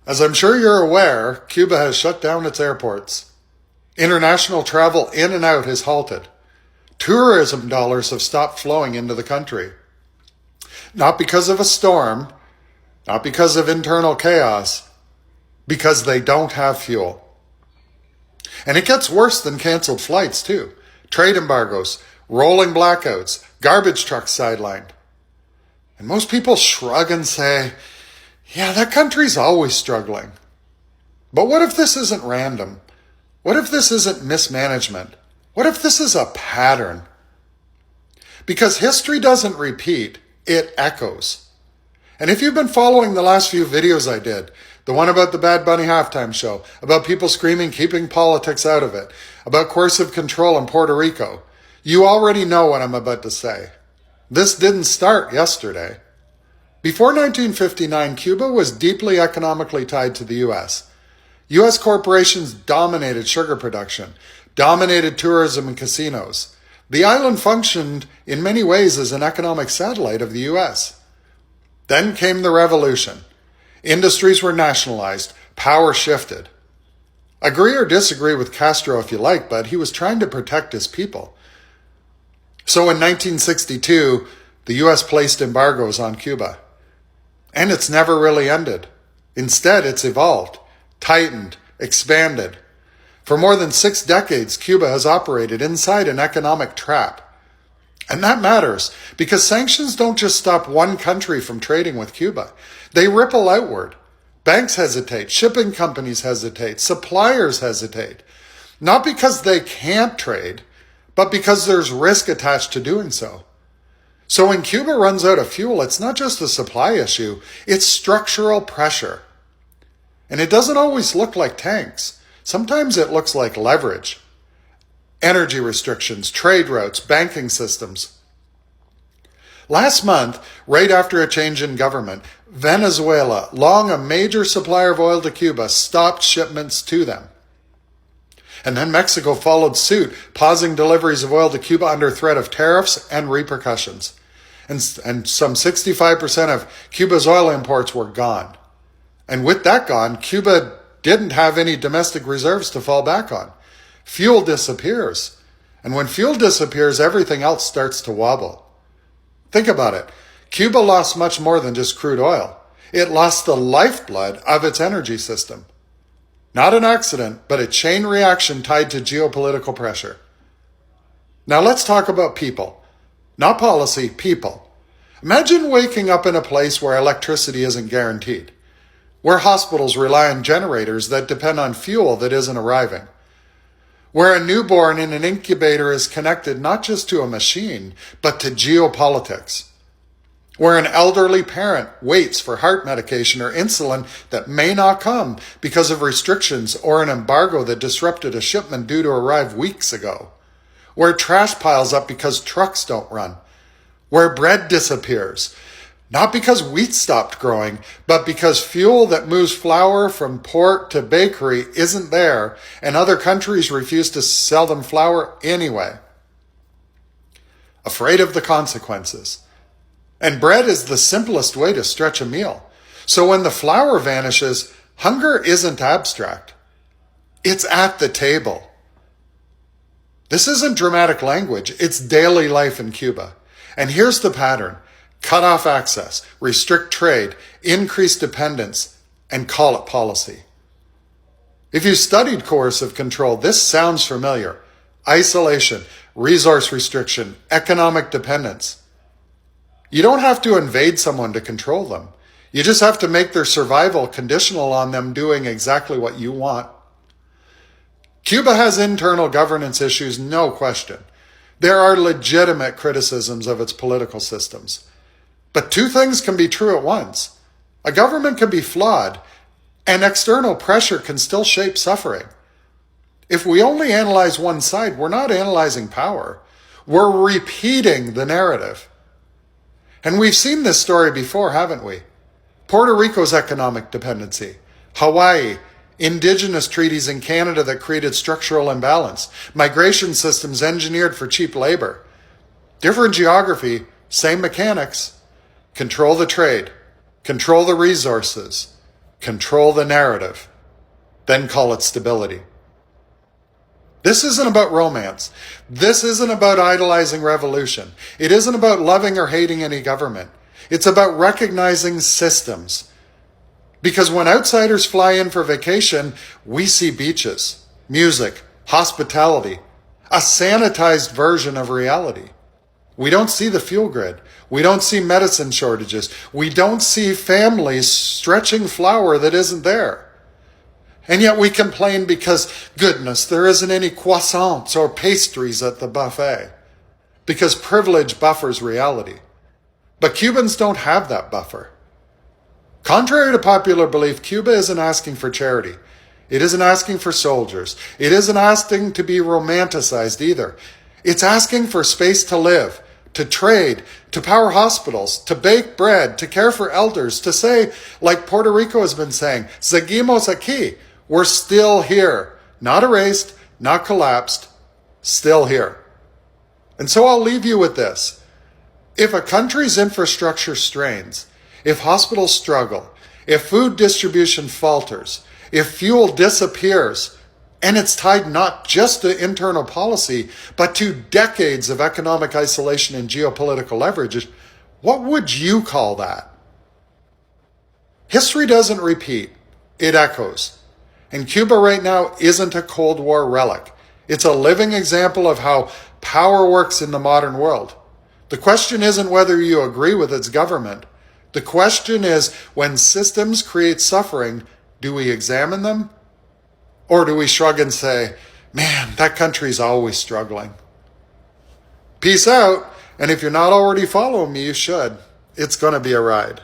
As I'm sure you're aware, Cuba has shut down its airports. International travel in and out has halted. Tourism dollars have stopped flowing into the country. Not because of a storm, not because of internal chaos, because they don't have fuel. And it gets worse than canceled flights, too. Trade embargoes, rolling blackouts, garbage trucks sidelined. And most people shrug and say, yeah, that country's always struggling. But what if this isn't random? What if this isn't mismanagement? What if this is a pattern? Because history doesn't repeat, it echoes. And if you've been following the last few videos I did, the one about the Bad Bunny halftime show, about people screaming keeping politics out of it, about coercive control in Puerto Rico, you already know what I'm about to say. This didn't start yesterday. Before 1959, Cuba was deeply economically tied to the U.S. U.S. corporations dominated sugar production, dominated tourism and casinos. The island functioned in many ways as an economic satellite of the U.S. Then came the revolution. Industries were nationalized, power shifted. Agree or disagree with Castro if you like, but he was trying to protect his people. So in 1962, the U.S. placed embargoes on Cuba. And it's never really ended. Instead, it's evolved, tightened, expanded. For more than 6 decades, Cuba has operated inside an economic trap. And that matters because sanctions don't just stop one country from trading with Cuba. They ripple outward. Banks hesitate, shipping companies hesitate, suppliers hesitate. Not because they can't trade, but because there's risk attached to doing so. So when Cuba runs out of fuel, it's not just a supply issue, it's structural pressure. And it doesn't always look like tanks. Sometimes it looks like leverage. Energy restrictions, trade routes, banking systems. Last month, right after a change in government, Venezuela, long a major supplier of oil to Cuba, stopped shipments to them. And then Mexico followed suit, pausing deliveries of oil to Cuba under threat of tariffs and repercussions. And some 65% of Cuba's oil imports were gone. And with that gone, Cuba didn't have any domestic reserves to fall back on. Fuel disappears. And when fuel disappears, everything else starts to wobble. Think about it. Cuba lost much more than just crude oil. It lost the lifeblood of its energy system. Not an accident, but a chain reaction tied to geopolitical pressure. Now let's talk about people. Not policy, people. Imagine waking up in a place where electricity isn't guaranteed, where hospitals rely on generators that depend on fuel that isn't arriving, where a newborn in an incubator is connected not just to a machine, but to geopolitics, where an elderly parent waits for heart medication or insulin that may not come because of restrictions or an embargo that disrupted a shipment due to arrive weeks ago, where trash piles up because trucks don't run, where bread disappears, not because wheat stopped growing, but because fuel that moves flour from port to bakery isn't there, and other countries refuse to sell them flour anyway. Afraid of the consequences. And bread is the simplest way to stretch a meal. So when the flour vanishes, hunger isn't abstract. It's at the table. This isn't dramatic language, it's daily life in Cuba. And here's the pattern. Cut off access, restrict trade, increase dependence, and call it policy. If you studied coercive control, this sounds familiar. Isolation, resource restriction, economic dependence. You don't have to invade someone to control them. You just have to make their survival conditional on them doing exactly what you want. Cuba has internal governance issues, no question. There are legitimate criticisms of its political systems. But two things can be true at once. A government can be flawed, and external pressure can still shape suffering. If we only analyze one side, we're not analyzing power. We're repeating the narrative. And we've seen this story before, haven't we? Puerto Rico's economic dependency, Hawaii, indigenous treaties in Canada that created structural imbalance, migration systems engineered for cheap labor. Different geography, same mechanics. Control the trade, control the resources, control the narrative, then call it stability. This isn't about romance. This isn't about idolizing revolution. It isn't about loving or hating any government. It's about recognizing systems. Because when outsiders fly in for vacation, we see beaches, music, hospitality, a sanitized version of reality. We don't see the fuel grid. We don't see medicine shortages. We don't see families stretching flour that isn't there. And yet we complain because, goodness, there isn't any croissants or pastries at the buffet. Because privilege buffers reality. But Cubans don't have that buffer. Contrary to popular belief, Cuba isn't asking for charity. It isn't asking for soldiers. It isn't asking to be romanticized either. It's asking for space to live, to trade, to power hospitals, to bake bread, to care for elders, to say, like Puerto Rico has been saying, seguimos aquí. We're still here. Not erased, not collapsed, still here. And so I'll leave you with this. If a country's infrastructure strains, if hospitals struggle, if food distribution falters, if fuel disappears, and it's tied not just to internal policy, but to decades of economic isolation and geopolitical leverage, what would you call that? History doesn't repeat, it echoes. And Cuba right now isn't a Cold War relic. It's a living example of how power works in the modern world. The question isn't whether you agree with its government. The question is, when systems create suffering, do we examine them? Or do we shrug and say, man, that country's always struggling? Peace out. And if you're not already following me, you should. It's going to be a ride.